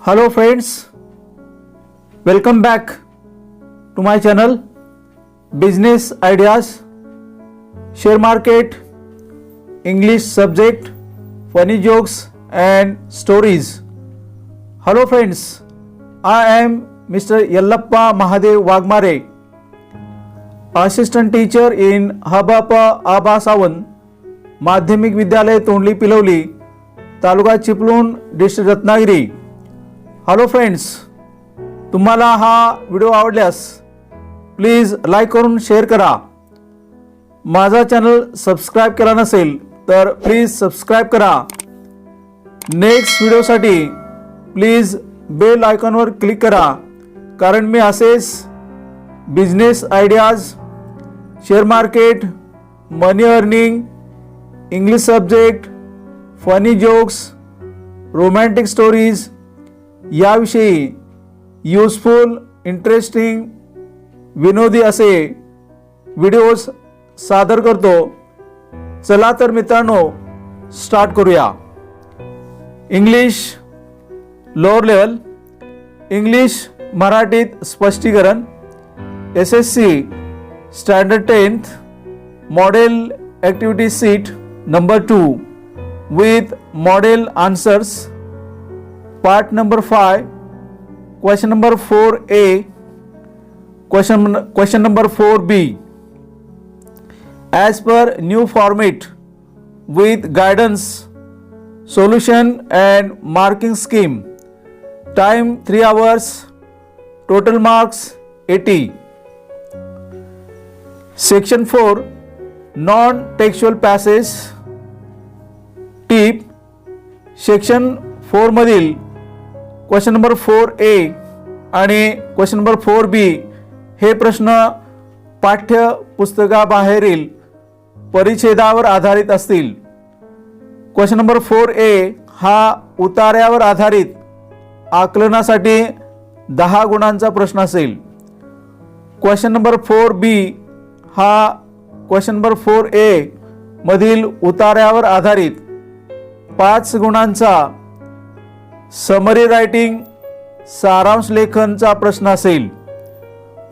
Hello friends, welcome back to my channel Business Ideas, Share Market, English subject, funny jokes and stories. Hello friends, I am Mr. Yellappa Mahadev Wagmare, assistant teacher in Habapa Aba Sawan, माध्यमिक विद्यालय Tondli Pilvali, taluka Chiplun, district Ratnagiri. Hello friends, तुम्हाला हा video आवडल्यास please like करून share करा. माझा channel subscribe केला नसेल तर प्लीज सबस्क्राईब करा. नेक्स्ट व्हिडिओसाठी प्लीज बेल आयकॉनवर क्लिक करा, कारण मी असेच business ideas, share market, money earning, English subject, funny jokes, romantic stories याविषयी युजफुल, इंटरेस्टिंग, विनोदी असे व्हिडिओज सादर करतो. चला तर मित्रांनो, स्टार्ट करूया. इंग्लिश लोअर लेवल, इंग्लिश मराठीत स्पष्टीकरण, SSC standard 10th model activity seat number 2 with model answers. Part number 5, question number 4A, question number 4B. As per new format with guidance, solution and marking scheme. Time 3 hours, total marks 80. Section 4, non-textual passage. Tip, section 4 मधील question number 4A आणि question number 4B हे प्रश्न पाठ्य पुस्तकाबाहेरील परिच्छेदावर आधारित असतील. Question number 4A हा उतार्यावर आधारित आकलनासाठी 10 गुणांचा प्रश्न असेल. क्वेश्चन नंबर 4B हा क्वेश्चन नंबर 4A मधील उतार्यावर आधारित 5 गुणांचा समरी रायटिंग, सारांश लेखनचा प्रश्न असेल.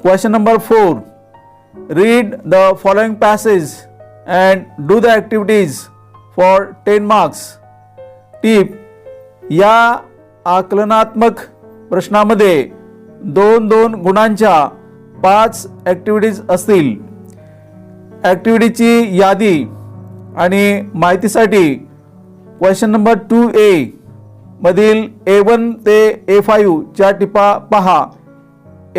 Question number 4, read the following passage and do the activities for 10 marks. टीप, या आकलनात्मक प्रश्नामध्ये 2-2 गुणांच्या 5 ॲक्टिव्हिटीज असतील. ॲक्टिव्हिटीची यादी आणि माहितीसाठी क्वेश्चन नंबर 2A मधील A1 ते A5 च्या टिपा पहा.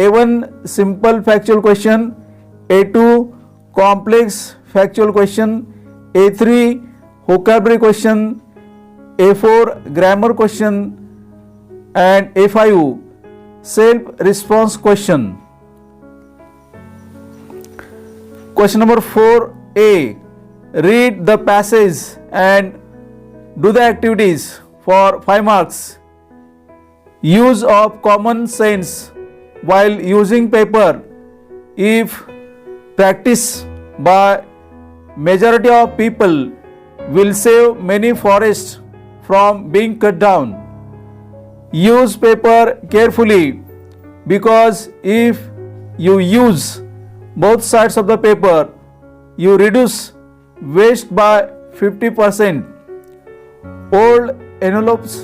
A1 simple factual question, A2 complex factual question, A3 vocabulary question, A4 grammar question and A5 self response question. Question number 4A, read the passage and do the activities for 5 marks. Use of common sense while using paper. If practiced by majority of people will save many forests from being cut down. Use paper carefully, because if you use both sides of the paper, you reduce waste by 50%. Old envelopes,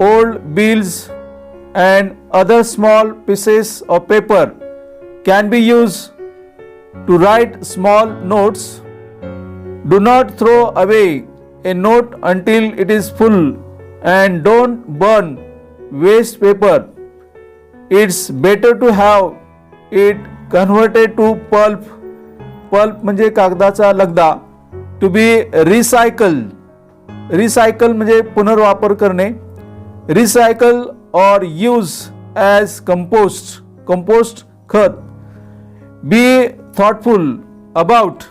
old bills and other small pieces of paper can be used to write small notes. Do not throw away a note until it is full, and don't burn waste paper. It's better to have it converted to pulp. Pulp म्हणजे कागदाचा लगदा. To be recycled. Recycle म्हणजे पुनर्वापर करणे. Recycle or use as compost. Compost खत. Be thoughtful about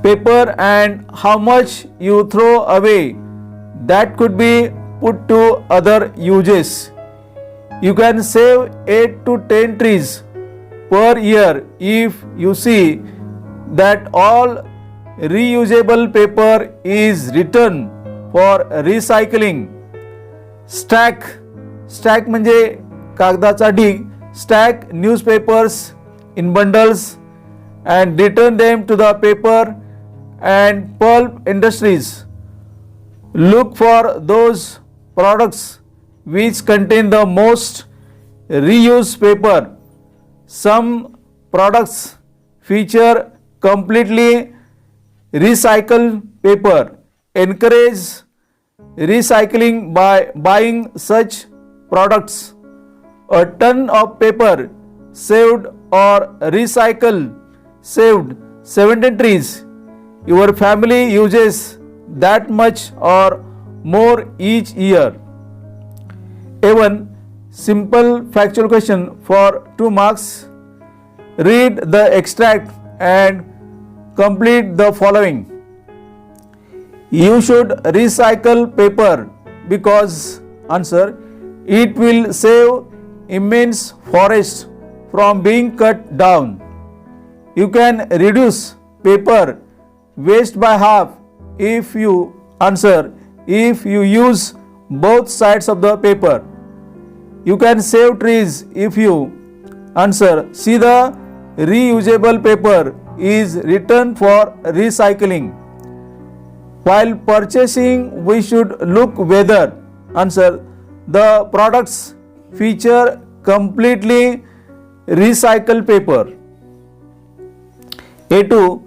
paper and how much you throw away. That could be put to other uses. You can save 8 to 10 trees per year if you see that all reusable paper is written for recycling. Stack म्हणजे कागदाचा ढीग. Stack newspapers in bundles and return them to the paper and pulp industries. Look for those products which contain the most reused paper. Some products feature completely recycled paper. Encourage recycling by buying such products. A ton of paper saved or recycled saved 17 trees. Your family uses that much or more each year. A1 simple factual question for 2 marks. Read the extract and complete the following. You should recycle paper because answer it will save immense forests from being cut down. You can reduce paper waste by half if you use both sides of the paper. You can save trees if you see the reusable paper is returned for recycling. While purchasing, we should look whether the products feature completely recycled paper. A2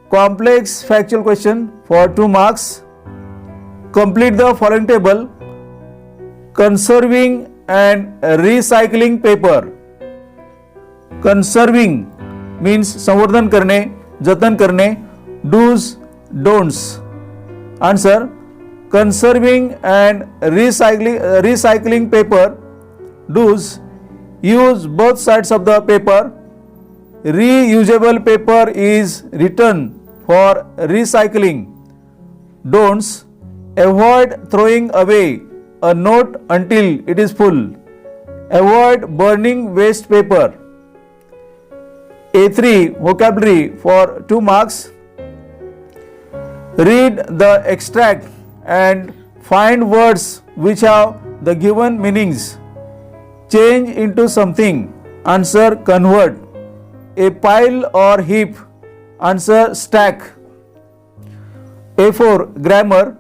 complex factual question for 2 marks. Complete the following table. Conserving and recycling paper. Conserving means संवर्धन करणे, जतन करणे. Do's, don'ts. Answer conserving and recycling paper. Do's use both sides of the paper. Reusable paper is returned for recycling. Don'ts avoid throwing away a note until it is full. Avoid burning waste paper. A3 vocabulary for 2 marks. Read the extract and find words which have the given meanings. Change into something. Answer convert. A pile or heap. Answer stack. A4 grammar.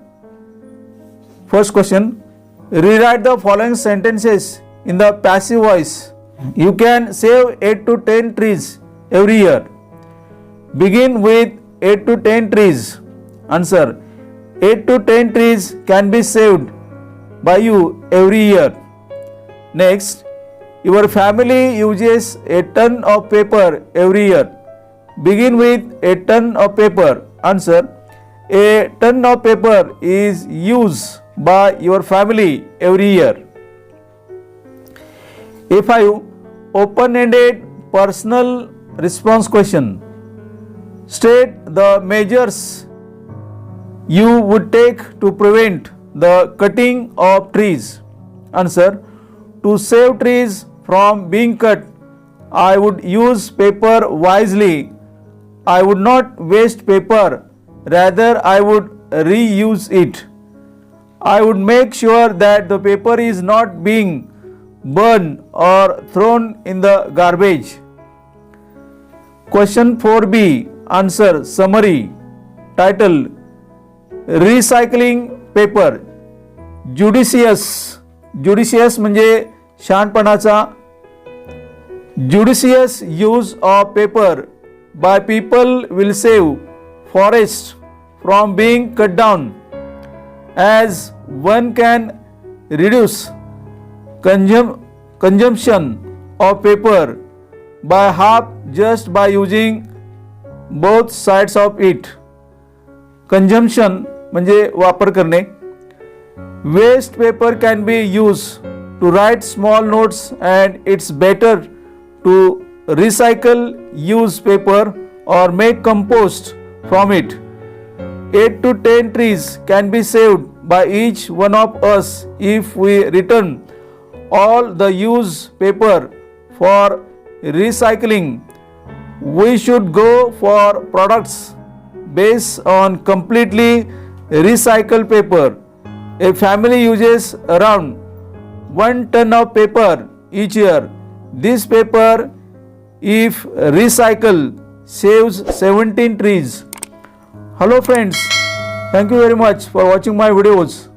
First question. Rewrite the following sentences in the passive voice. You can save 8 to 10 trees every year. Begin with 8 to 10 trees. Answer 8 to 10 trees can be saved by you every year. Next, your family uses a ton of paper every year. Begin with a ton of paper. Answer a ton of paper is used by your family every year. A5 open-ended personal response question. State the measures you would take to prevent the cutting of trees. Answer to save trees from being cut, I would use paper wisely. I would not waste paper, rather I would reuse it. I would make sure that the paper is not being burned or thrown in the garbage. Question 4b. Answer summary. Title Recycling paper. Judicious म्हणजे शहाणपणाचा. Judicious use of paper by people will save forests from being cut down, as one can reduce consumption of paper by half just by using both sides of it. Consumption म्हणजे वापर करणे. Waste paper can be used to write small notes and it's better to recycle used paper or make compost from it. 8 to 10 trees can be saved by each one of us if we return all the used paper for recycling. We should go for products based on completely recycled paper. A family uses around 1 ton of paper each year. This paper, if recycled, saves 17 trees. Hello friends, thank you very much for watching my videos.